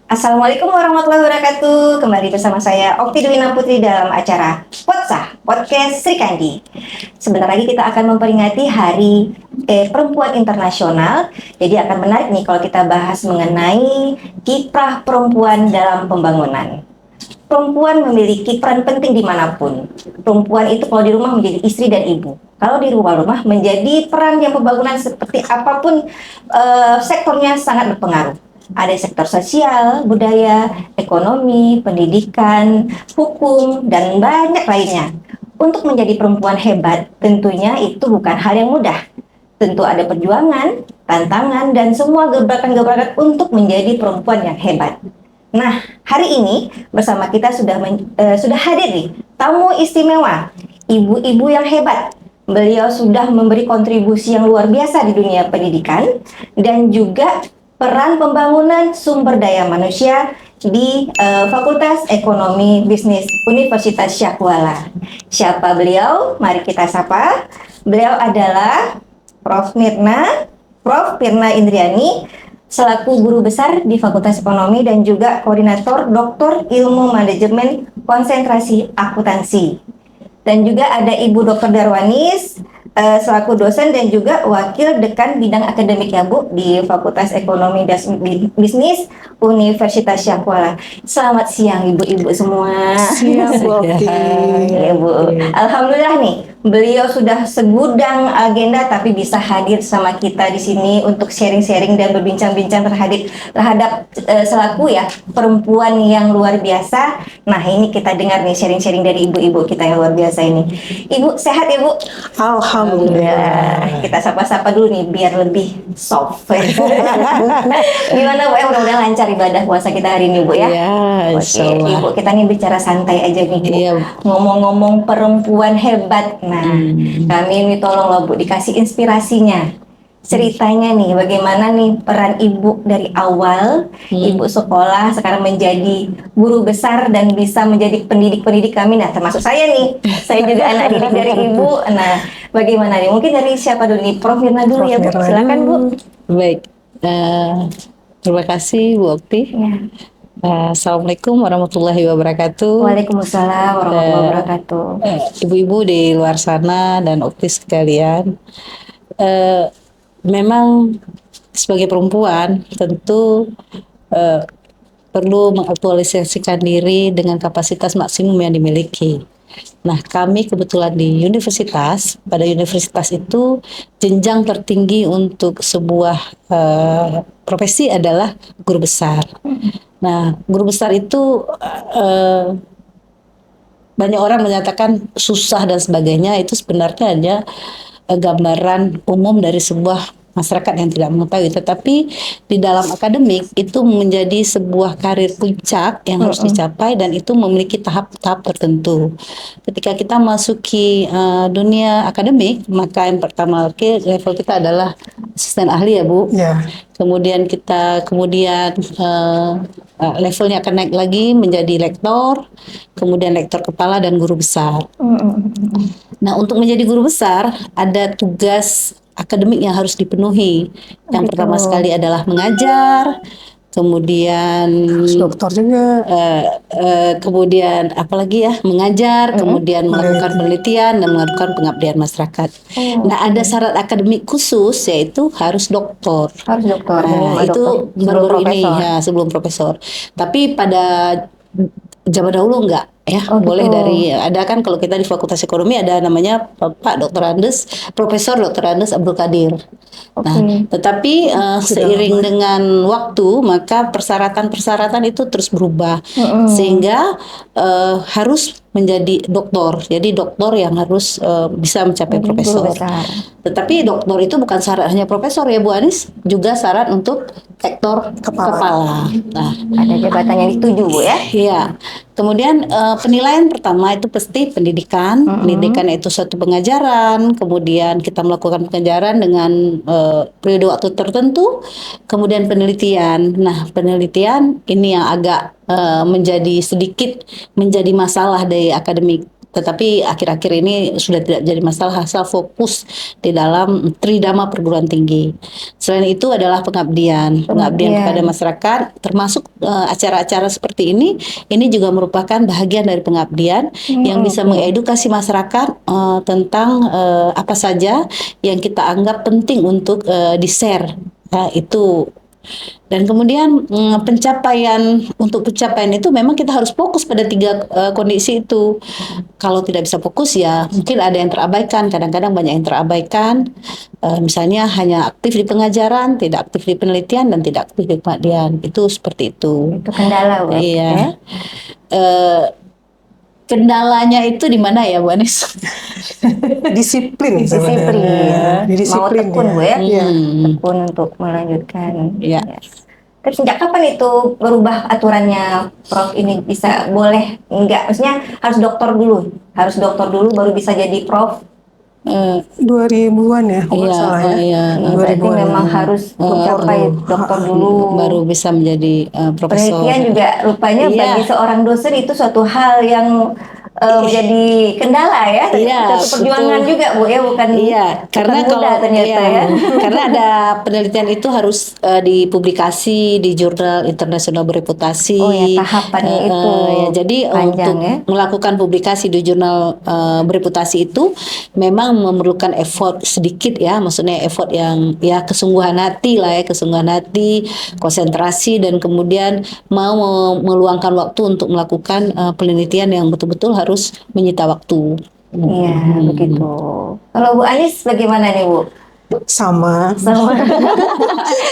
Assalamualaikum warahmatullahi wabarakatuh. Kembali bersama saya Okti Dwina Putri dalam acara Potsah Podcast Sri Kandi. Sebentar lagi kita akan memperingati Hari Perempuan Internasional. Jadi akan menarik nih kalau kita bahas mengenai kiprah perempuan dalam pembangunan. Perempuan memiliki peran penting dimanapun. Perempuan itu kalau di rumah menjadi istri dan ibu. Kalau di luar rumah menjadi peran yang pembangunan seperti apapun sektornya sangat berpengaruh. Ada sektor sosial, budaya, ekonomi, pendidikan, hukum, dan banyak lainnya. Untuk menjadi perempuan hebat, tentunya itu bukan hal yang mudah. Tentu ada perjuangan, tantangan, dan semua gebrakan-gebrakan untuk menjadi perempuan yang hebat. Nah, hari ini bersama kita sudah hadir nih tamu istimewa, ibu-ibu yang hebat. Beliau sudah memberi kontribusi yang luar biasa di dunia pendidikan dan juga peran pembangunan sumber daya manusia di Fakultas Ekonomi Bisnis Universitas Syahkuala. Siapa beliau? Mari kita sapa. Beliau adalah Prof. Firna Indriani, selaku guru besar di Fakultas Ekonomi dan juga koordinator Doktor Ilmu Manajemen Konsentrasi Akuntansi. Dan juga ada Ibu Dr. Darwanis, selaku dosen dan juga wakil dekan bidang akademik ya Bu di Fakultas Ekonomi dan Bisnis Universitas Syahkuala. Selamat siang ibu-ibu semua. Siang Bu Okti. Ya Bu. Alhamdulillah nih beliau sudah segudang agenda tapi bisa hadir sama kita di sini untuk sharing-sharing dan berbincang-bincang terhadap selaku ya perempuan yang luar biasa. Nah ini kita dengar nih sharing-sharing dari ibu-ibu kita yang luar biasa ini. Ibu sehat ya Bu? Alhamdulillah. Kita sapa-sapa dulu nih biar lebih soft. Gimana Bu? Mudah-mudahan lancar ibadah puasa kita hari ini Bu ya. Ya, Oke, Ibu kita nih bicara santai aja nih Bu. Iya. Ngomong-ngomong perempuan hebat. Nah, kami ini tolonglah Bu dikasih inspirasinya. Ceritanya nih bagaimana nih peran ibu dari awal ibu sekolah sekarang menjadi guru besar dan bisa menjadi pendidik kami. Nah termasuk saya nih, saya juga anak didik dari ibu. Nah bagaimana nih, mungkin dari siapa dulu nih? Prof. Firna dulu ya Bu, silakan Bu. Baik, terima kasih Bu Okti. Ya. Assalamualaikum warahmatullahi wabarakatuh. Waalaikumsalam warahmatullahi wabarakatuh. Ibu-ibu di luar sana dan Okti sekalian, memang sebagai perempuan tentu perlu mengaktualisasikan diri dengan kapasitas maksimum yang dimiliki. Nah, kami kebetulan di pada universitas itu jenjang tertinggi untuk sebuah profesi adalah guru besar. Nah, guru besar itu banyak orang menyatakan susah dan sebagainya, itu sebenarnya hanya gambaran umum dari sebuah masyarakat yang tidak mengetahui, tetapi di dalam akademik itu menjadi sebuah karir puncak yang harus dicapai dan itu memiliki tahap-tahap tertentu. Ketika kita masuki dunia akademik, maka yang pertama level kita adalah asisten ahli ya Bu. Ya. Kemudian levelnya akan naik lagi menjadi lektor, kemudian lektor kepala dan guru besar. Nah, untuk menjadi guru besar ada tugas akademik yang harus dipenuhi. Yang pertama sekali adalah mengajar, kemudian Dokter juga. kemudian apalagi ya, mengajar, kemudian melakukan penelitian dan melakukan pengabdian masyarakat. Nah, ada syarat akademik khusus yaitu harus doktor. Harus dokter. Nah, itu baru-baru ini ya, sebelum profesor. Tapi pada zaman dahulu enggak ya, boleh ada kan kalau kita di Fakultas Ekonomi ada namanya Pak Dr. Andes, Profesor Dr. Andes Abdul Qadir. Nah, tetapi seiring dengan waktu maka persyaratan itu terus berubah sehingga harus menjadi doktor. Jadi doktor yang harus bisa mencapai profesor. Tetapi doktor itu bukan syarat hanya profesor ya Bu Anis, juga syarat untuk rektor kepala. Nah, ada jabatan yang dituju Bu ya. Iya. Kemudian penilaian pertama itu pasti pendidikan. Pendidikan itu suatu pengajaran, kemudian kita melakukan pengajaran dengan periode waktu tertentu, kemudian penelitian. Nah, penelitian ini yang agak menjadi masalah dari akademik. tetapi akhir-akhir ini sudah tidak jadi masalah asal fokus di dalam tridharma perguruan tinggi. Selain itu adalah pengabdian kepada masyarakat, termasuk acara-acara seperti ini juga merupakan bahagian dari pengabdian yang bisa mengedukasi masyarakat tentang apa saja yang kita anggap penting untuk di-share. Nah, itu. Dan kemudian untuk pencapaian itu memang kita harus fokus pada 3 kondisi itu. Kalau tidak bisa fokus ya mungkin ada yang terabaikan. Kadang-kadang banyak yang terabaikan. Misalnya hanya aktif di pengajaran, tidak aktif di penelitian, dan tidak aktif di pengabdian. Itu seperti itu. Itu kendala, Bu. Iya. Kendalanya itu di mana ya, Bu Anis? Disiplin. Mau tekun, Bu ya. Tekun untuk melanjutkan. Iya. Terus sejak kapan itu berubah aturannya, Prof? Ini bisa boleh enggak? Maksudnya harus dokter dulu baru bisa jadi Prof. 2000-an ya, kalau nggak salah ya. Iya. Berarti memang harus mencapai dokter dulu. Baru bisa menjadi profesor. Penelitian juga rupanya bagi seorang dosen itu suatu hal yang menjadi kendala ya, satu perjuangan juga, Bu ya, bukan karena mudah kalau ternyata ya. Karena ada penelitian itu harus dipublikasi di jurnal internasional bereputasi. Oh ya, tahapannya itu. Jadi panjang, untuk melakukan publikasi di jurnal bereputasi itu memang memerlukan effort sedikit ya, maksudnya effort yang kesungguhan hati, konsentrasi, dan kemudian mau meluangkan waktu untuk melakukan penelitian yang betul-betul harus menyita waktu. Iya, begitu. Kalau Bu Anis bagaimana nih, Bu? Sama.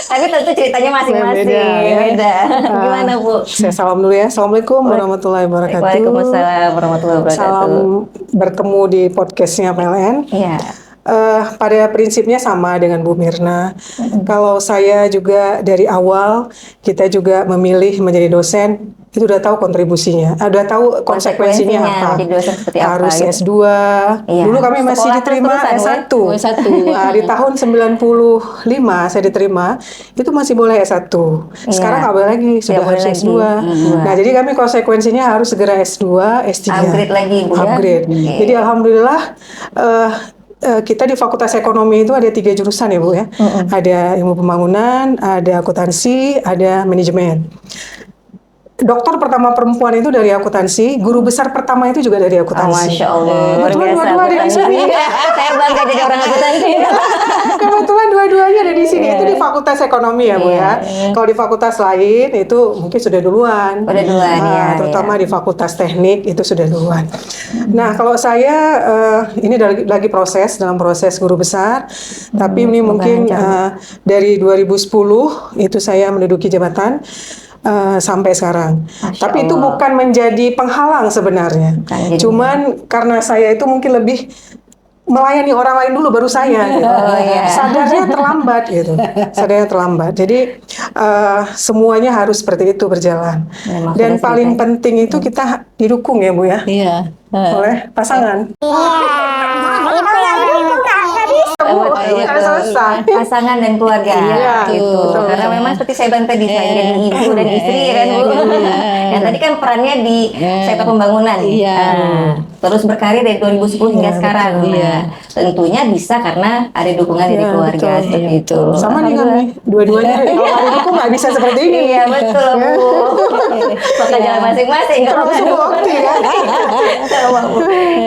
Tapi tentu ceritanya masing-masing. Beda. Gimana, Bu? Saya salam dulu ya. Assalamualaikum warahmatullahi wabarakatuh. Waalaikumsalam warahmatullahi wabarakatuh. Salam bertemu di podcastnya PLN. Iya. Pada prinsipnya sama dengan Bu Mirna. Kalau saya juga dari awal, kita juga memilih menjadi dosen, itu udah tahu kontribusinya, udah tahu konsekuensinya apa. Menjadi dosen seperti harus apa, S2. Iya. Dulu kami masih Sekolah diterima terus-terusan, S1. Di tahun 95 saya diterima, itu masih boleh S1. Sekarang nggak boleh lagi, sudah harus S2. Nah, jadi kami konsekuensinya harus segera S2, S3. Upgrade lagi, Bu ya. Upgrade. Jadi alhamdulillah kita di Fakultas Ekonomi itu ada 3 jurusan ya, Bu ya. Ada ilmu pembangunan, ada akuntansi, ada manajemen. Dokter pertama perempuan itu dari akuntansi, guru besar pertama itu juga dari akuntansi. Masya Allah, luar biasa. Dua-dua ada di sini. Saya bangga jadi orang akuntansi. Kebetulan dua-duanya ada di sini. Itu di Fakultas Ekonomi ya, Bu ya. Kalau di fakultas lain itu mungkin sudah duluan. Udah duluan ya. Terutama di Fakultas Teknik itu sudah duluan. Nah, kalau saya ini lagi dalam proses guru besar. Tapi ini mungkin dari 2010 itu saya menduduki jabatan. Sampai sekarang. Tapi itu bukan menjadi penghalang sebenarnya. Cuman karena saya itu mungkin lebih melayani orang lain dulu baru saya gitu. Sadarnya terlambat gitu. Sadarnya terlambat. Jadi semuanya harus seperti itu berjalan. Dan paling penting itu kita didukung ya, Bu ya. Iya. Oleh pasangan. Pasangan dan keluarga. Gitu. Karena memang seperti saya bilang tadi, selain jadi ibu dan istri ya kan, Bu. Dan tadi kan perannya di sektor pembangunan. Terus berkarir dari 2010 hingga sekarang. Tentunya bisa karena ada dukungan dari keluarga seperti itu. Sama nih kami, dua-duanya kalau ada dukung nggak bisa seperti ini. Iya betul, Bu. Maka jalan masing-masing.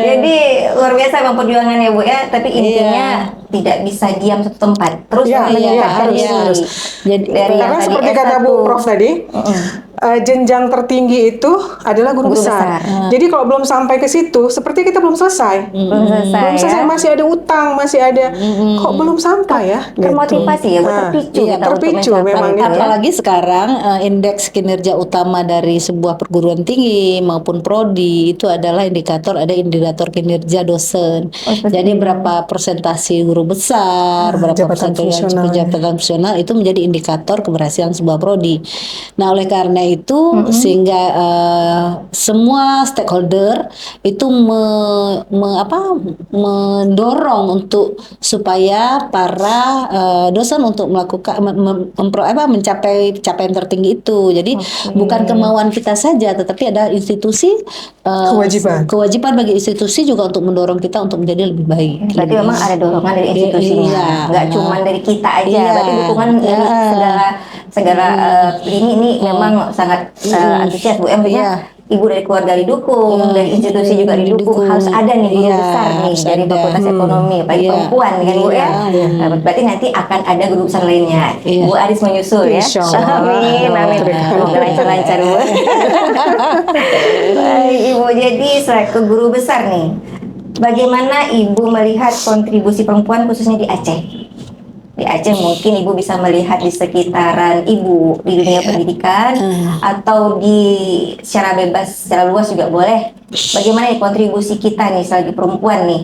Jadi luar biasa memang perjuangannya, Bu ya. Tapi intinya tidak bisa diam satu tempat. Terus harus. Jadi karena seperti kata Bu Prof tadi, jenjang tertinggi itu adalah guru besar. Jadi kalau belum sampai ke situ, seperti kita belum selesai. Belum selesai, masih ada utang, masih ada. Kok belum sampai ya? Termotivasi ya, terpicu memang. Apalagi sekarang indeks kinerja utama dari sebuah perguruan tinggi maupun prodi itu adalah ada indikator kinerja dosen. Jadi berapa persentase guru besar, berapa persentase jabatan fungsional itu menjadi indikator keberhasilan sebuah prodi. Nah, oleh karena itu sehingga semua stakeholder itu mendorong untuk supaya para dosen untuk melakukan mencapai capaian tertinggi itu. Jadi bukan kemauan kita saja, tetapi ada institusi kewajiban bagi institusi juga untuk mendorong kita untuk menjadi lebih baik. Berarti memang ada dorongan dari institusinya, nggak cuma dari kita aja. Iya. Berarti dukungan dari segala ini memang sangat antusias Bu. Maksudnya ibu dari keluarga didukung, dari institusi juga didukung. Harus ada nih guru besar nih dari Fakultas Ekonomi, bagi perempuan kan Bu ya. Nah, berarti nanti akan ada guru besar lainnya. Bu Aris menyusul ya. Amin, amin. Semoga lancar-lancar Bu. Baik Ibu, jadi selaku guru besar nih, bagaimana Ibu melihat kontribusi perempuan khususnya di Aceh? Di Aceh mungkin Ibu bisa melihat di sekitaran Ibu di dunia pendidikan atau secara bebas, secara luas juga boleh. Bagaimana kontribusi kita nih sebagai perempuan nih,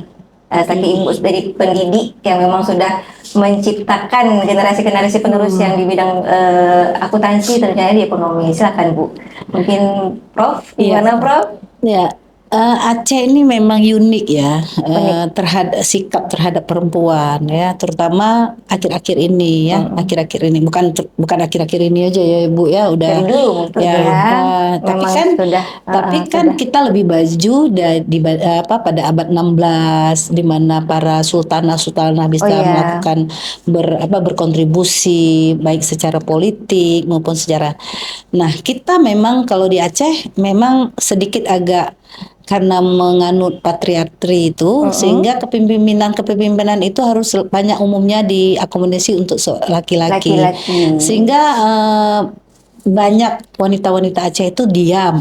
sebagai Ibu dari pendidik yang memang sudah menciptakan generasi-generasi penerus yang di bidang akuntansi ternyata di ekonomi. Silakan Bu. Mungkin Prof, gimana Prof? Ya. Aceh ini memang unik ya terhadap sikap terhadap perempuan ya, terutama akhir-akhir ini ya, akhir-akhir ini bukan akhir-akhir ini aja ya Ibu ya, udah dari dulu mungkin tapi kan kita lebih maju pada abad 16 di mana para sultanah bisa melakukan berkontribusi baik secara politik maupun secara. Nah, kita memang kalau di Aceh memang sedikit agak karena menganut patriarki itu sehingga kepemimpinan itu harus banyak umumnya diakomodasi untuk laki-laki. Sehingga banyak wanita-wanita Aceh itu diam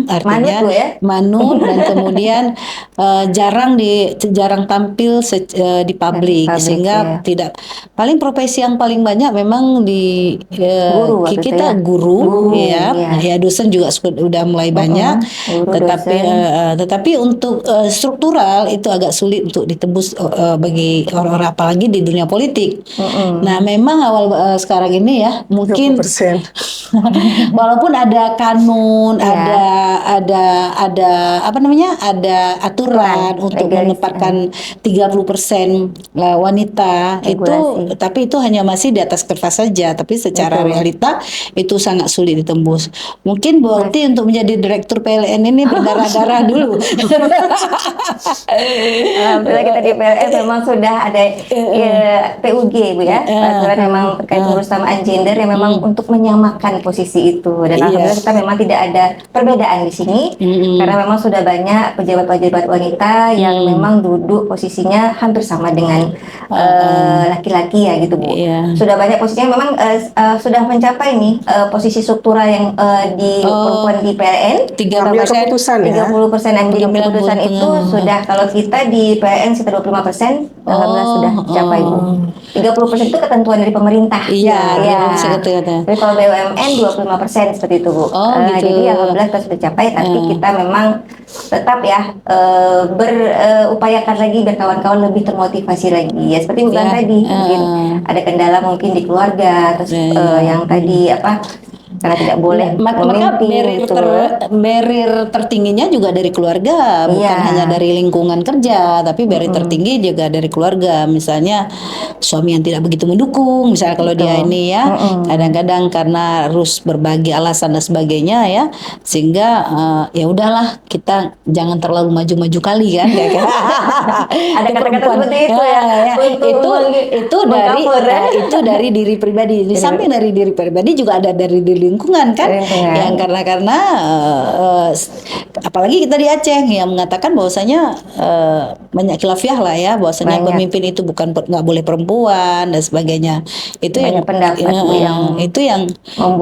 artinya manut dan kemudian jarang tampil di publik sehingga tidak paling profesi yang paling banyak memang di guru ya dosen juga sudah mulai banyak tetapi untuk struktural itu agak sulit untuk ditembus bagi orang-orang apalagi di dunia politik. Nah memang awal sekarang ini ya mungkin 20%. walaupun ada kanun ada aturan untuk menempatkan 30% wanita itu, tapi itu hanya masih di atas kertas saja, tapi secara realita itu sangat sulit ditembus. Mungkin Bu Okti untuk menjadi direktur PLN ini berdarah-darah dulu. Alhamdulillah kita di PLN memang sudah ada PUG Bu ya, peraturan memang terkait urusan gender yang memang untuk menyamakan posisi itu, dan alhamdulillah kita memang tidak ada perbedaan di sini karena memang sudah banyak pejabat-pejabat wanita yang memang duduk posisinya hampir sama dengan laki-laki ya gitu Bu. Sudah banyak posisinya memang sudah mencapai nih posisi struktural yang di perempuan di PLN 30% yang menjadi keputusan itu sudah, kalau kita di PLN sekitar 25%, alhamdulillah sudah mencapai Bu. 30% itu ketentuan dari pemerintah. Tapi kalau BUMN 25% seperti itu Bu. Jadi alhamdulillah kita sudah capai, tapi kita memang tetap ya berupayakan lagi biar kawan-kawan lebih termotivasi lagi ya, seperti Bu bilang tadi mungkin ada kendala mungkin di keluarga, terus yang tadi karena tidak boleh maka barrier tertingginya juga dari keluarga, bukan hanya dari lingkungan kerja, tapi barrier tertinggi juga dari keluarga. Misalnya suami yang tidak begitu mendukung, misalnya kalau dia ini ya kadang-kadang karena harus berbagi alasan dan sebagainya ya, sehingga ya udahlah kita jangan terlalu maju-maju kali kan. Ada kata-kata seperti itu itu dari diri pribadi. Di samping dari diri pribadi juga ada dari diri lingkungan kan, yang karena apalagi kita di Aceh yang mengatakan bahwasanya banyak khilafiah lah ya, bahwasanya pemimpin itu nggak boleh perempuan dan sebagainya. Itu banyak pendapat yang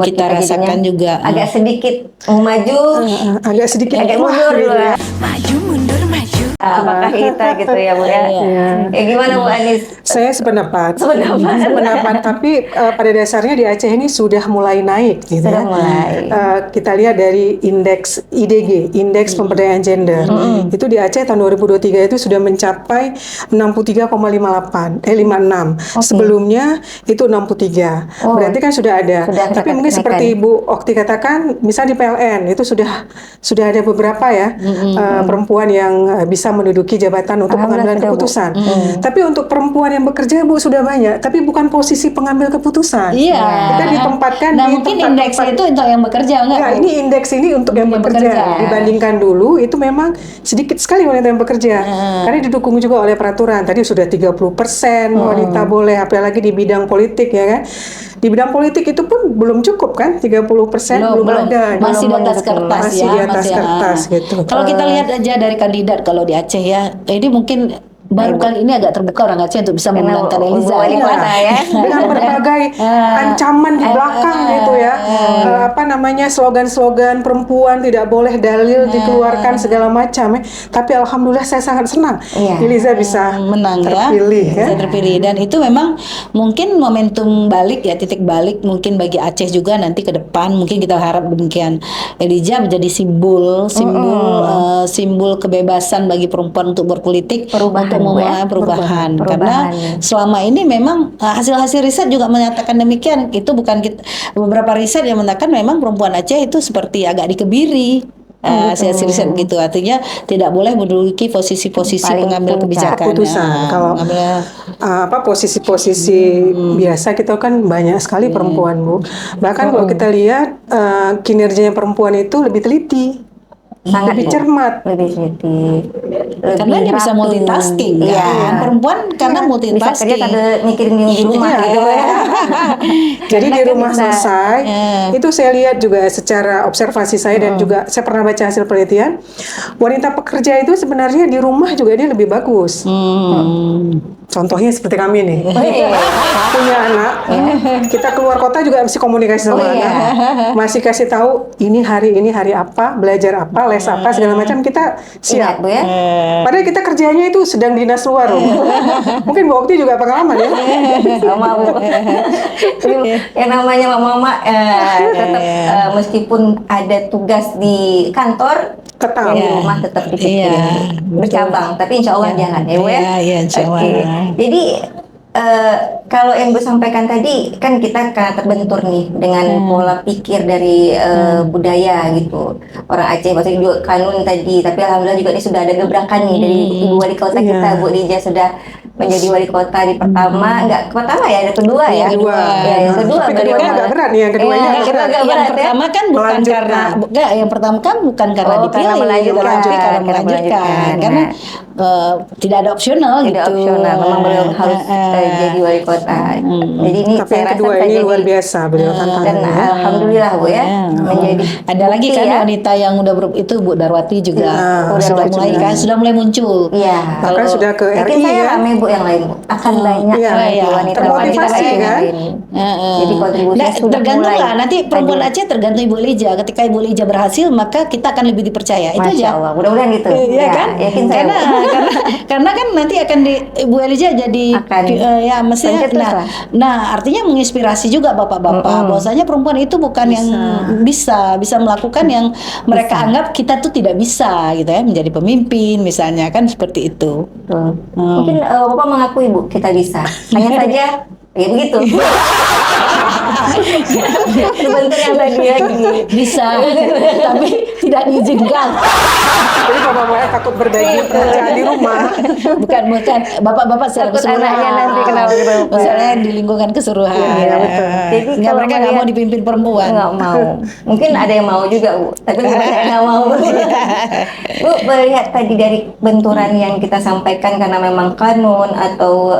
kita rasakan juga agak sedikit maju, agak sedikit mundur dulu. Maju mundur maju. apakah kita gitu ya Bu ya? Iya. Gimana Bu Anis? Saya sependapat. Sependapat. Tapi pada dasarnya di Aceh ini sudah mulai naik gitu Sudah ya. mulai. Kita lihat dari indeks IDG, indeks pemberdayaan gender. Itu di Aceh tahun 2023 itu sudah mencapai 63,56. Sebelumnya itu 63. Oh. Berarti kan sudah ada. Sudah Tapi mungkin kenaikan. seperti Ibu Okti katakan, misalnya di PLN itu sudah ada beberapa ya perempuan yang bisa menduduki jabatan untuk Alhamdulillah pengambilan sudah, Bu. keputusan. Tapi untuk perempuan yang bekerja Bu sudah banyak, tapi bukan posisi pengambil keputusan. Iya. Kita ditempatkan Nah, di mungkin tempat-tempat- indeksnya itu untuk yang bekerja enggak? Nah, Bu? ini indeks ini untuk yang Yang bekerja. bekerja. Dibandingkan dulu itu memang sedikit sekali wanita yang bekerja. Karena didukung juga oleh peraturan. Tadi sudah 30% wanita boleh, apalagi di bidang politik ya kan. Di bidang politik itu pun belum cukup kan, 30% belum ada. Masih di atas kertas Masih ya. di atas kertas gitu. Kalau kita lihat aja dari kandidat kalau di Aceh ya, ini mungkin baru kali ini agak terbuka orang Aceh untuk bisa Karena memenangkan Ibu Eliza. wali ya. kota ya. Dengan berbagai ancaman di belakang gitu ya. Apa namanya, slogan-slogan perempuan tidak boleh, dalil dikeluarkan segala macam ya. Tapi alhamdulillah saya sangat senang Iya. Eliza bisa Menang terpilih ya, ya. bisa terpilih, dan itu memang mungkin momentum balik ya, titik balik mungkin bagi Aceh juga nanti ke depan, mungkin kita harap demikian. Eliza menjadi simbol kebebasan bagi perempuan untuk berpolitik, Perubahan, untuk Bu, ya. memulai perubahan. Perubahan. Karena selama ini memang hasil-hasil riset juga menyatakan demikian. Itu bukan beberapa riset yang menyatakan memang perempuan Aceh itu seperti agak dikebiri. Hasil riset begitu, artinya tidak boleh menduduki posisi-posisi Paling pengambil puncak. kebijakan. Keputusan. Kalau posisi-posisi biasa kita kan banyak sekali perempuan Bu. Bahkan kalau kita lihat kinerjanya perempuan itu lebih teliti, Sangat, lebih Bu. cermat. Lebih teliti, Karena dia bisa rapi. multitasking Iya. kan. Perempuan karena Bisa kerja multitasking. sambil mikirin yang di rumah Iya. gitu ya. Jadi Karena di kan rumah bisa, selesai, itu saya lihat juga secara observasi saya dan juga saya pernah baca hasil penelitian, wanita pekerja itu sebenarnya di rumah juga dia lebih bagus. Contohnya seperti kami nih, punya anak, kita keluar kota juga mesti komunikasi sama anak, masih kasih tahu ini hari apa, belajar apa, les apa, segala macam kita Ingat siap. Bu ya. Padahal kita kerjanya itu sedang dinas luar loh. Mungkin Bu Okti juga pengalaman ya. Sama Bu. Jadi, yang namanya mama tetap meskipun ada tugas di kantor, Tetap. yang di rumah tetap dipikirin. Iya, Bercabang, tapi insya Allah jalan ya Bu ya. Iya, insya Allah. Oke. Jadi kalau yang gue sampaikan tadi kan kita karena terbentur nih dengan pola pikir dari budaya gitu, orang Aceh maksudnya juga kanun tadi, tapi alhamdulillah juga ini sudah ada gebrakan nih dari Ibu Wali Kota kita, Bu Lija sudah menjadi wali kota di pertama, enggak pertama ya, ada kedua ya. Yang kedua. Ya, yang kedua Tapi beliau keduanya agak berat nih, yang keduanya Iya, agak yang kedua berat. agak Yang berat ya. pertama kan bukan Melanjutkan. karena yang pertama kan bukan karena Oh, dipilih, karena melanjutkan. tapi karena Karena melanjutkan. melanjutkan. Karena tidak ada opsional Tidak gitu. opsional, memang beliau harus jadi wali kota. Jadi ini Tapi saya yang rasa kedua bisa ini jadi- luar biasa beliau dan tantangannya. alhamdulillah Bu ya, menjadi Ada lagi bukti kan ya. wanita yang udah itu Bu Darwati juga Nah, sudah Darwati mulai juga. kan, sudah mulai muncul. Iya. Bahkan sudah ke Mungkin RI saya kan. rame Bu yang lain Bu. Akan banyak iya. nanti Iya. wanita Termotivasi yang kan. lain. Jadi kontribusinya Nah, sudah tergantung mulai. lah nanti perempuan Ada. Aceh tergantung Ibu Lija. Ketika Ibu Lija berhasil maka kita akan lebih dipercaya. Itu Masya aja. Allah, mudah-mudahan gitu. Iya Ya, kan? yakin saya Karena, Bu. karena kan nanti akan di Ibu Elija jadi Akan ya mestinya pencetus nah, lah. nah artinya menginspirasi juga bapak-bapak bahwasanya perempuan itu bukan yang bisa melakukan yang mereka anggap kita tuh tidak bisa gitu ya, menjadi pemimpin misalnya kan seperti itu. Betul. Mungkin Bapak mengakui Bu, kita bisa. Hanya saja ya begitu. Sebentar yang tadi lagi. Bisa tapi tidak diizinkan. Jadi bapak-bapak takut berbagi pekerjaan di rumah. bukan bapak-bapak secara Takut keseluruhan. anaknya nanti kenapa gitu. Misalnya di lingkungan keseluruhan. Iya, betul. Jadi Nggak, kalau mereka nggak mau melihat- dipimpin perempuan. Nggak mau. Mungkin ada yang mau juga Bu, tapi bukan saya nggak mau. Bu, melihat tadi dari benturan yang kita sampaikan karena memang kanun atau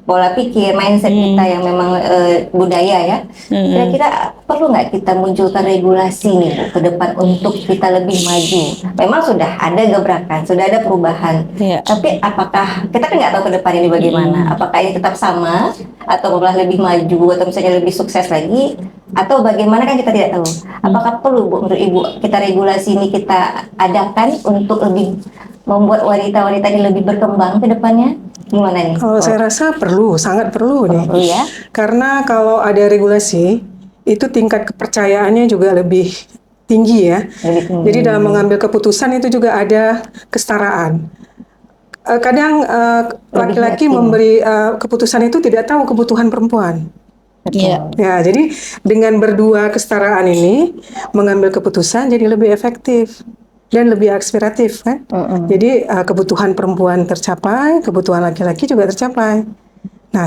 pola pikir, mindset kita yang memang budaya ya. Kira-kira perlu nggak kita munculkan regulasi nih Bu, ke depan untuk kita lebih maju? Memang sudah ada gebrakan, sudah ada perubahan. Iya. Tapi apakah kita kan nggak tahu ke depan ini bagaimana? Apakah ini tetap sama atau malah lebih maju atau misalnya lebih sukses lagi? Atau bagaimana kan kita tidak tahu. Apakah perlu Bu menurut Ibu kita regulasi ini kita adakan untuk lebih membuat wanita-wanita ini lebih berkembang ke depannya? Gimana nih? Kalau saya rasa perlu, sangat perlu nih. Perlu ya? Karena kalau ada regulasi, itu tingkat kepercayaannya juga lebih tinggi ya. Lebih tinggi. Jadi dalam mengambil keputusan itu juga ada kesetaraan. Kadang laki-laki memberi keputusan itu tidak tahu kebutuhan perempuan. Iya. Ya, jadi dengan berdua kesetaraan ini mengambil keputusan jadi lebih efektif dan lebih aspiratif kan. Jadi kebutuhan perempuan tercapai, kebutuhan laki-laki juga tercapai. Nah,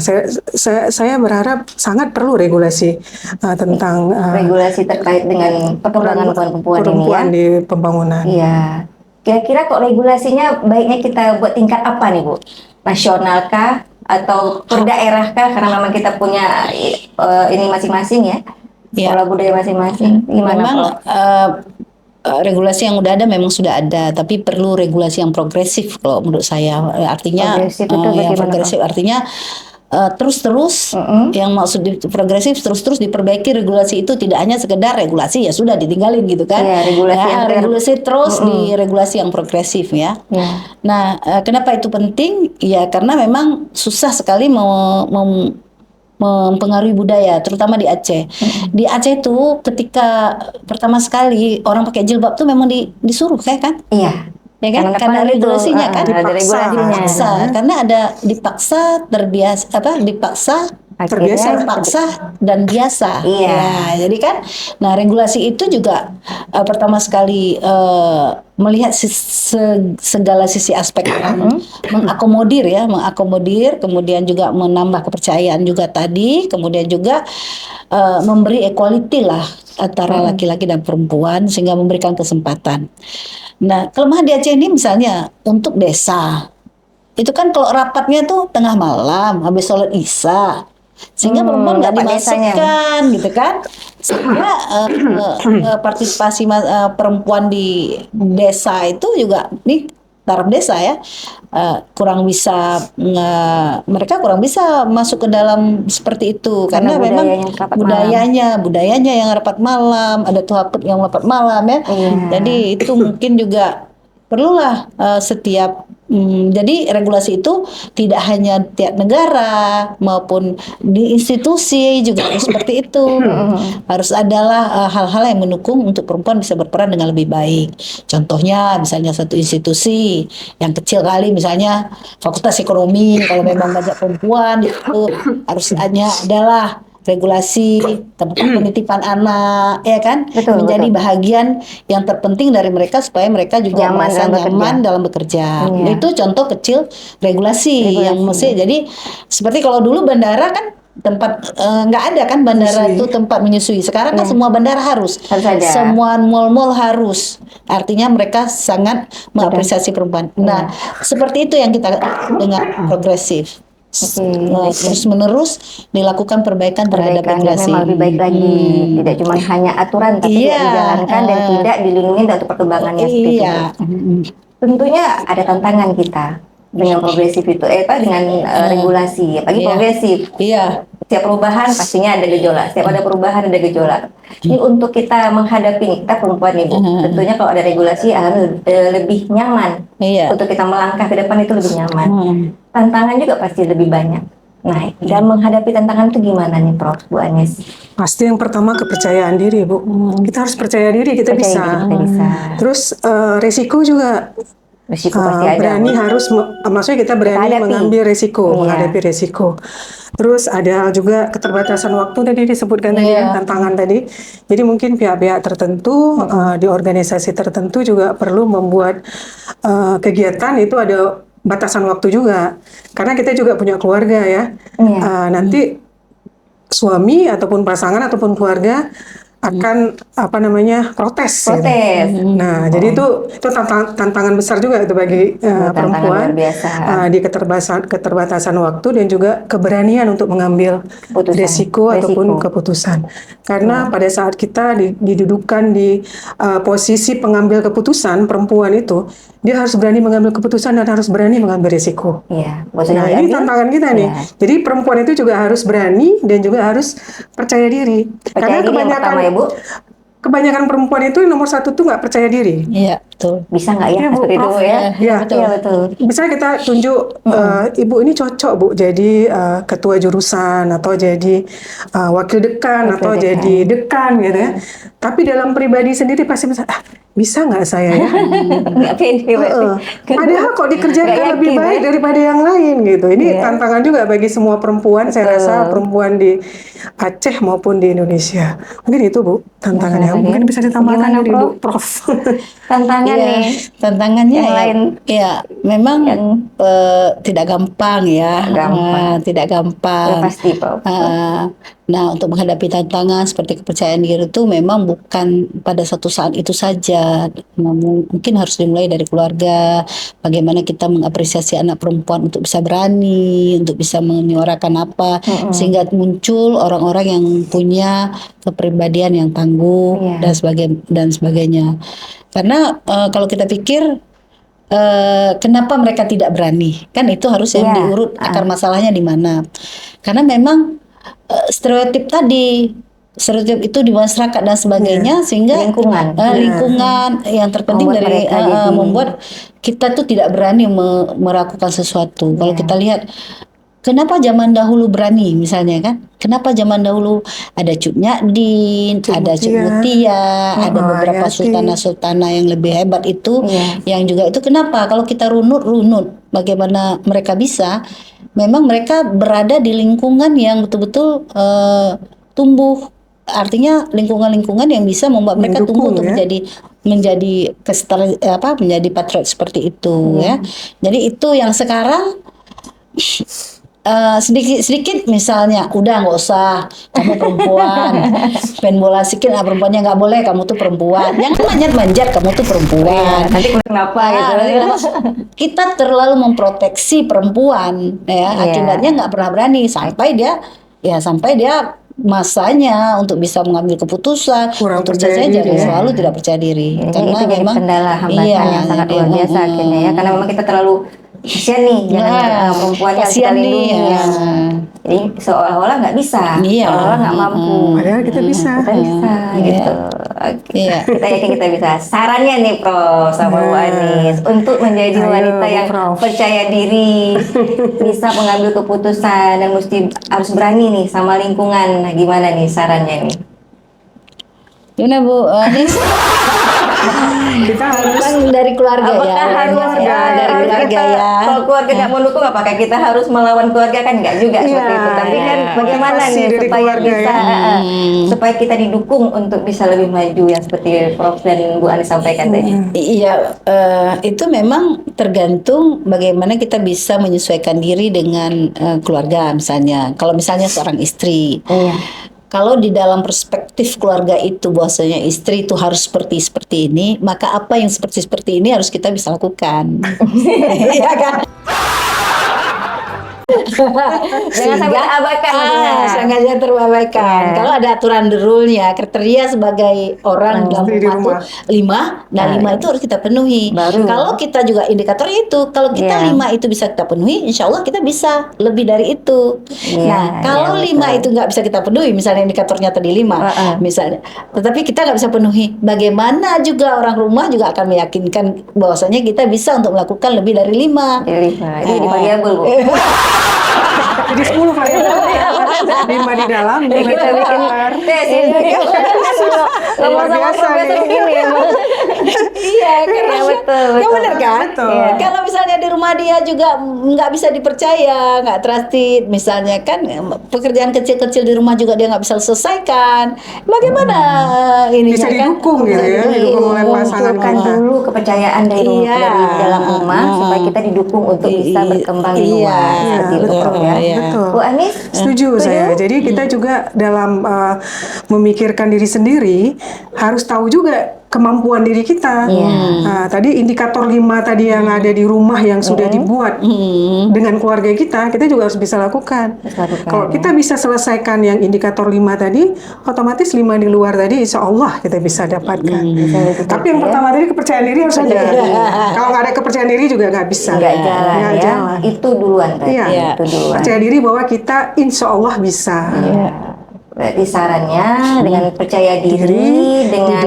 saya berharap sangat perlu regulasi tentang Regulasi terkait dengan perkembangan perempuan ini ya. di pembangunan. Iya. Kira-kira kok regulasinya baiknya kita buat tingkat apa nih Bu? Nasional kah atau per daerah kah? Karena memang kita punya ini masing-masing ya. Iya. Pola budaya masing-masing. Gimana Memang Prof? regulasi yang udah ada memang sudah ada, tapi perlu regulasi yang progresif kalau menurut saya. Artinya Progresif itu yang bagaimana, progresif artinya terus-terus yang maksud progresif terus-terus diperbaiki regulasi itu tidak hanya sekedar regulasi ya sudah ditinggalin gitu kan. Iya, regulasi yang regulasi terus di regulasi yang progresif ya. Ya. Nah, kenapa itu penting? Ya karena memang susah sekali mempengaruhi budaya, terutama di Aceh. Di Aceh itu ketika pertama sekali orang pakai jilbab tuh memang disuruh kayak kan? Iya. Ya kan? Karena Karena regulasinya kan ada regulasinya. dipaksa, karena ada dipaksa, dipaksa, terpaksa dan biasa. Iya. Ya, jadi kan, nah regulasi itu juga pertama sekali melihat segala sisi aspek mengakomodir, kemudian juga menambah kepercayaan juga tadi, kemudian juga memberi equality lah antara laki-laki dan perempuan sehingga memberikan kesempatan. Nah, kelemahan di Aceh ini misalnya untuk desa, itu kan kalau rapatnya tuh tengah malam habis sholat isya, sehingga perempuan nggak dimasukkan gitu kan, sehingga partisipasi perempuan di desa itu juga nih taraf desa ya kurang bisa mereka kurang bisa masuk ke dalam seperti itu karena memang budayanya yang rapat malam, ada tuhakut yang rapat malam ya. Jadi itu mungkin juga perlulah setiap jadi regulasi itu tidak hanya tiap negara maupun di institusi juga seperti itu. Harus adalah hal-hal yang mendukung untuk perempuan bisa berperan dengan lebih baik. Contohnya misalnya satu institusi yang kecil kali misalnya Fakultas Ekonomi, kalau memang banyak perempuan itu harus adalah regulasi tempat penitipan anak, ya kan, menjadi bagian yang terpenting dari mereka supaya mereka juga merasa nyaman dalam bekerja. Itu contoh kecil regulasi yang mesti. Jadi seperti kalau dulu bandara kan tempat nggak ada kan bandara itu tempat menyusui. Sekarang kan semua bandara harus semua mal-mal harus. Artinya mereka sangat mengapresiasi perempuan. Nah, seperti itu yang kita dengar progresif. Terus menerus dilakukan perbaikan terhadap regulasi. Memang lebih baik lagi, tidak cuma hanya aturan tapi tidak dijalankan dan tidak dilindungi untuk perkembangannya. Tentunya ada tantangan kita dengan progresif itu, dengan regulasi, apalagi progresif. Setiap perubahan pastinya ada gejolak. Setiap ada perubahan ada gejolak. Ini untuk kita menghadapi kita perempuan nih Bu. Tentunya kalau ada regulasi akan lebih nyaman. Untuk kita melangkah ke depan itu lebih nyaman. Tantangan juga pasti lebih banyak. Nah, dalam menghadapi tantangan itu gimana nih Prof, Bu Anies? Pasti yang pertama kepercayaan diri Bu. Kita harus percaya diri kita bisa. Terus resiko juga. Risiko pasti ada. Berani maksudnya kita berani mengambil resiko, menghadapi resiko. Terus ada juga keterbatasan waktu tadi disebutkan tadi tantangan tadi. Jadi mungkin pihak-pihak tertentu di organisasi tertentu juga perlu membuat kegiatan itu ada batasan waktu juga. Karena kita juga punya keluarga ya. Nanti suami ataupun pasangan ataupun keluarga akan protes. Nah, jadi itu tantangan besar juga itu bagi perempuan di keterbatasan waktu dan juga keberanian untuk mengambil resiko ataupun keputusan. Karena pada saat kita didudukan di posisi pengambil keputusan, perempuan itu dia harus berani mengambil keputusan dan harus berani mengambil resiko. Nah, ini tantangan kita nih. Jadi perempuan itu juga harus berani dan juga harus percaya diri. Karena kebanyakan kebanyakan perempuan itu nomor satu tuh nggak percaya diri. Iya, betul. Bisa nggak ya? Iya, Bu, Seperti itu Prof. Bu, ya? Iya. Iya, betul. Misalnya kita tunjuk ibu ini cocok Bu jadi ketua jurusan atau jadi wakil dekan atau dekan. jadi dekan gitu ya. Tapi dalam pribadi sendiri pasti bisa nggak saya ya? Nggak pede berarti. Padahal kok dikerjakan Nggak lebih yakin, baik daripada yang lain gitu. Ini tantangan juga bagi semua perempuan. Saya rasa perempuan di Aceh maupun di Indonesia. Mungkin itu Bu tantangannya. Mungkin bisa ditambahkan Gimana, dari Prof? Bu Prof. Tantangan Iya, nih. tantangannya Yang ya, lain. ya memang tidak gampang ya. Gampang. Tidak gampang. Ya, pasti, Prof. Nah, untuk menghadapi tantangan seperti kepercayaan diri itu memang bukan pada satu saat itu saja. Mungkin harus dimulai dari keluarga. Bagaimana kita mengapresiasi anak perempuan untuk bisa berani, untuk bisa menyuarakan apa, sehingga muncul orang-orang yang punya kepribadian yang tangguh dan sebagainya. Karena kalau kita pikir kenapa mereka tidak berani? Kan itu harus yang diurut akar masalahnya di mana. Karena memang stereotip itu di masyarakat dan sebagainya sehingga lingkungan yang terpenting dari membuat kita tuh tidak berani melakukan sesuatu. Kalau kita lihat kenapa zaman dahulu berani misalnya kan? Kenapa zaman dahulu ada Cut Nyadin, ada Cut Mutia, ada beberapa sultanah-sultanah yang lebih hebat itu, yang juga itu kenapa? Kalau kita runut bagaimana mereka bisa? Memang mereka berada di lingkungan yang betul-betul tumbuh. Artinya lingkungan-lingkungan yang bisa membuat mereka tumbuh untuk menjadi menjadi patriot seperti itu ya. Jadi itu yang sekarang sedikit misalnya udah nggak usah kamu perempuan main bola sedikit perempuannya nggak boleh kamu tuh perempuan yang manjat kamu tuh perempuan nanti kenapa gitu kita terlalu memproteksi perempuan ya akibatnya nggak pernah berani sampai dia masanya untuk bisa mengambil keputusan untuk selalu tidak percaya diri karena itu memang kendala hambatan yang sangat luar biasa akhirnya ya karena memang kita terlalu kasian nih jangan perempuan yang kita lindungi jadi seolah-olah nggak bisa seolah-olah nggak mampu padahal kita bisa gitu kita yakin kita bisa sarannya nih Prof sama Bu Anis untuk menjadi wanita yang percaya diri bisa mengambil keputusan dan harus berani nih sama lingkungan gimana nih sarannya nih gimana Bu Anis? Kita harus dari keluarga dari keluarga kalau keluarga nggak mendukung apakah kita harus melawan keluarga kan nggak juga seperti itu tapi kan bagaimana nih supaya bisa supaya kita didukung untuk bisa lebih maju yang seperti Prof dan Bu Anis sampaikan tadi itu memang tergantung bagaimana kita bisa menyesuaikan diri dengan keluarga misalnya kalau misalnya seorang istri kalau di dalam perspektif keluarga itu bahwasanya istri itu harus seperti ini, maka apa yang seperti ini harus kita bisa lakukan. Iya kan? Jangan sampai terabaikan sangat terabaikan. Kalau ada aturan rule-nya, kriteria sebagai orang dalam rumah itu 5, nah 5 itu harus kita penuhi. Kalau kita juga indikator itu, kalau kita 5 itu bisa kita penuhi, insya Allah kita bisa lebih dari itu. Nah, kalau 5 itu nggak bisa kita penuhi, misalnya indikatornya tadi 5, misalnya, tetapi kita nggak bisa penuhi, bagaimana juga orang rumah juga akan meyakinkan bahwasanya kita bisa untuk melakukan lebih dari 5. Ini di variabel Bu. Jadi 10 variabel 5 di dalam kita bikin tes luar biasa begini ya iya betul benar kan kalau misalnya di rumah dia juga nggak bisa dipercaya nggak trusted misalnya kan pekerjaan kecil-kecil di rumah juga dia nggak bisa selesaikan bagaimana ini bisa didukung gitu ya didukung oleh pasangan dulu kepercayaan dari dalam rumah supaya kita didukung untuk bisa berkembang di luar seperti itu ya betul. Bu Anis setuju saya. Jadi kita juga dalam memikirkan diri sendiri harus tahu juga kemampuan diri kita. Nah, tadi indikator 5 tadi yang ada di rumah yang sudah dibuat dengan keluarga kita juga harus bisa lakukan. Kalau kita bisa selesaikan yang indikator 5 tadi, otomatis 5 di luar tadi insya Allah kita bisa dapatkan. Tapi yang pertama tadi kepercayaan diri harus ada. Kalau nggak ada kepercayaan diri juga nggak bisa. Nggak jalan. Itu duluan tadi. Percaya diri bahwa kita insya Allah bisa. Berarti sarannya dengan percaya diri, dengan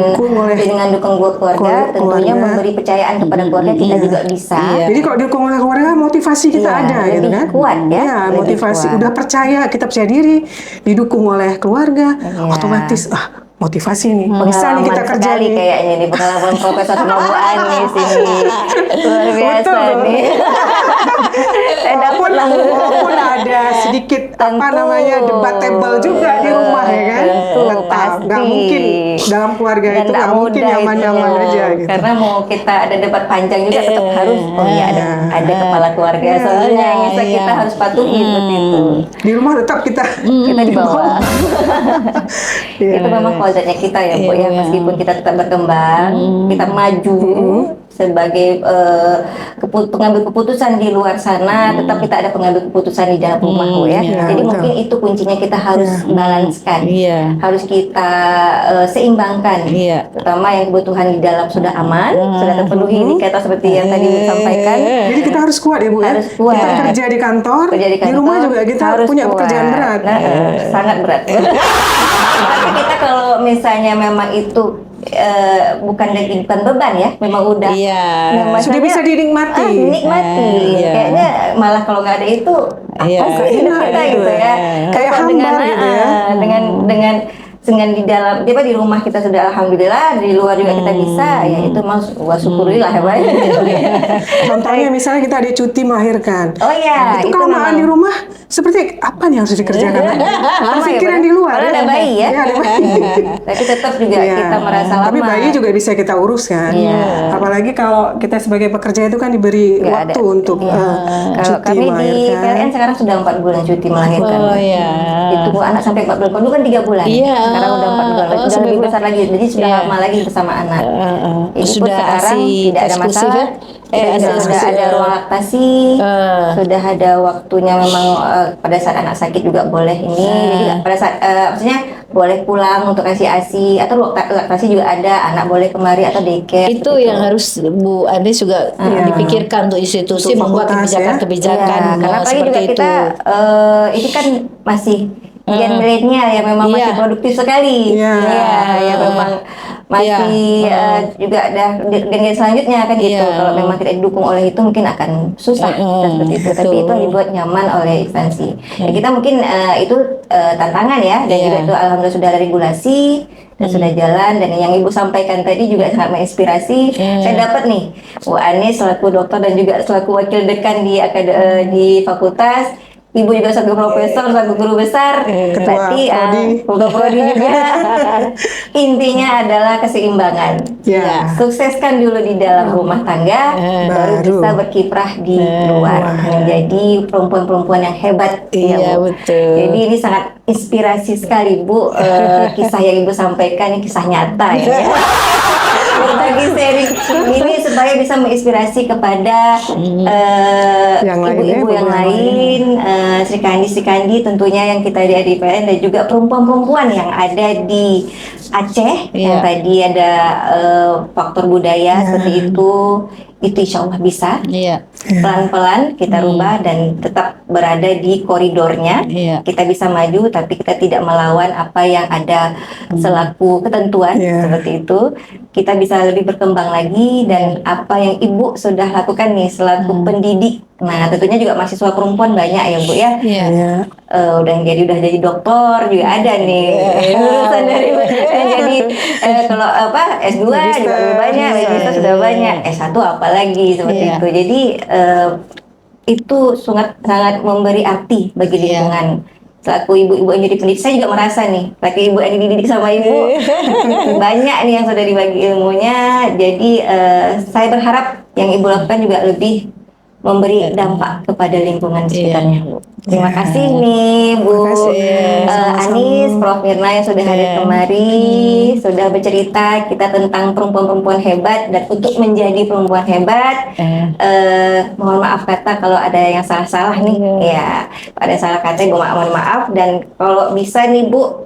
dukung keluarga, tentunya memberi kepercayaan kepada keluarga, kita juga bisa. Jadi kalau didukung oleh keluarga, motivasi kita ada gitu kan. Kuat ya. Iya, lebih motivasi. kuat. Udah percaya, kita percaya diri, didukung oleh keluarga, otomatis motivasi nih. Bisa nih kita Pengalaman kerja sekali nih. kayaknya nih pengalaman Profesor sama Bu Anis ini. Luar biasa Betul. nih. Saya dapat langsung. Walaupun ada sedikit Tentu. debatable juga di rumah ya kan. Tentu, Tetap pasti. nggak mungkin dalam keluarga Dan itu nggak nggak mungkin mudah nyaman-nyaman itu. aja gitu. Karena mau kita ada debat panjang juga tetap harus ada kepala keluarga soalnya yang bisa kita harus patuhi seperti itu. Di rumah tetap kita Kita di bawah. Iya. Itu memang kodratnya kita ya Bu ya, meskipun kita tetap berkembang, kita maju sebagai pengambil keputusan di luar sana, tetap kita ada pengambil keputusan di dalam rumah Bu ya. Jadi betul. mungkin itu kuncinya, kita harus balanskan, harus kita seimbangkan, terutama yang kebutuhan di dalam sudah aman, sudah terpenuhi indikator seperti yang tadi disampaikan. Jadi kita harus kuat ya Bu ya. Harus kuat. Kita kerja di kantor, di rumah juga kita harus punya kuat. pekerjaan berat. Sangat berat. Tapi kita kalau misalnya memang itu bukan beban ya, memang udah memang Sudah saja, bisa dinikmati. dinikmati. Kayaknya malah kalau nggak ada itu apa sih hidup kita gitu ya. Kayak Kalau hambar gitu ya. dengan di dalam di rumah kita sudah alhamdulillah, di luar juga kita bisa, ya itu mas syukurilah ya Pak. Contohnya misalnya kita ada cuti melahirkan. Oh iya, itu kelamaan di rumah seperti apa nih yang harus dikerjakan? Pikiran di luar. Karena ada bayi ya. Ada bayi. Tapi tetap juga Iya. kita merasa lama. Tapi bayi juga bisa kita urus kan. Apalagi kalau kita sebagai pekerja itu kan diberi waktu untuk Kalau cuti kami di melahirkan. PLN sekarang sudah 4 bulan cuti melahirkan. Oh iya. Ditunggu anak sampai 4 bulan. Dulu kan 3 bulan. Sekarang udah 4 bulan. Sudah lebih besar lagi. Jadi sudah lama lagi bersama anak. Ini pun Sudah sekarang ASI tidak ada eksklusif masalah. ya? Sudah ada ruang laktasi. Sudah ada waktunya memang pada saat anak sakit juga boleh ini. Jadi pada saat maksudnya boleh pulang untuk kasih ASI atau laktasi juga ada. Anak boleh kemari atau daycare. Itu yang harus Bu Anis juga dipikirkan untuk institusi Untuk membuat fakultas, kebijakan-kebijakan karena apalagi juga seperti kita ini kan masih gen milenial ya, memang masih produktif sekali. Iya. Ya memang masih juga ada gen selanjutnya kan gitu. Kalau memang tidak didukung oleh itu mungkin akan susah dan seperti itu. Tapi itu dibuat nyaman oleh instansi. Ya, kita mungkin itu tantangan ya, dan juga itu alhamdulillah sudah ada regulasi dan sudah jalan, dan yang Ibu sampaikan tadi juga sangat menginspirasi. Saya dapat nih Bu Anis selaku dokter dan juga selaku wakil dekan di fakultas, Ibu juga selaku profesor, selaku guru besar, berarti ketua prodi juga. Intinya adalah keseimbangan. Sukseskan dulu di dalam rumah tangga, baru bisa berkiprah di luar, menjadi perempuan-perempuan yang hebat. Iya, Bu. betul. Jadi ini sangat inspirasi sekali Bu, kisah yang Ibu sampaikan ini kisah nyata ya. Berbagi sharing ini supaya bisa menginspirasi kepada ibu-ibu yang lain, Sri Kandi tentunya yang kita di ADPN, dan juga perempuan-perempuan yang ada di Aceh yang tadi ada faktor budaya seperti itu insya Allah bisa. Pelan-pelan kita rubah dan tetap berada di koridornya. Kita bisa maju, tapi kita tidak melawan apa yang ada selaku ketentuan seperti itu. Kita bisa lebih berkembang lagi, dan apa yang Ibu sudah lakukan nih selaku pendidik. Nah, tentunya juga mahasiswa perempuan banyak ya Bu ya. Udah jadi dokter juga ada nih. Lulusan dari jadi kalau S2 juga lebih banyak, magister sudah banyak, S1 apalagi seperti itu. Jadi itu sangat memberi arti bagi lingkungan. Selaku ibu-ibu yang jadi pendidik, saya juga merasa nih, laki ibu yang dididik sama ibu, banyak nih yang sudah dibagi ilmunya. Jadi saya berharap yang ibu lakukan juga lebih memberi dampak kepada lingkungan sekitarnya. Terima kasih nih Bu Anis, Prof Mirna yang sudah hadir kemari, sudah bercerita kita tentang perempuan-perempuan hebat, dan untuk menjadi perempuan hebat, mohon maaf kata kalau ada yang salah-salah nih, ya ada salah kata, mohon maaf. Dan kalau bisa nih Bu,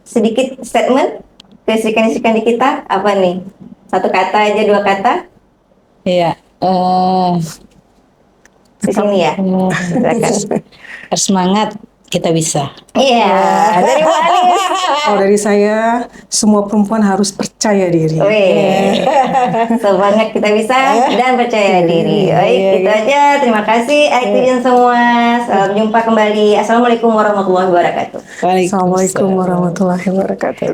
sedikit statement ke Sri Kandi kita, apa nih? 1 kata aja, 2 kata? Iya. Di sini ya. Harus semangat, kita bisa. Iya, dari Mbak Anis. Kalau dari saya, semua perempuan harus percaya diri. Wih, semangat kita bisa dan percaya diri. Baik, itu aja. Terima kasih Aktidin semua. Salam jumpa kembali. Assalamualaikum warahmatullahi wabarakatuh. Assalamualaikum warahmatullahi wabarakatuh.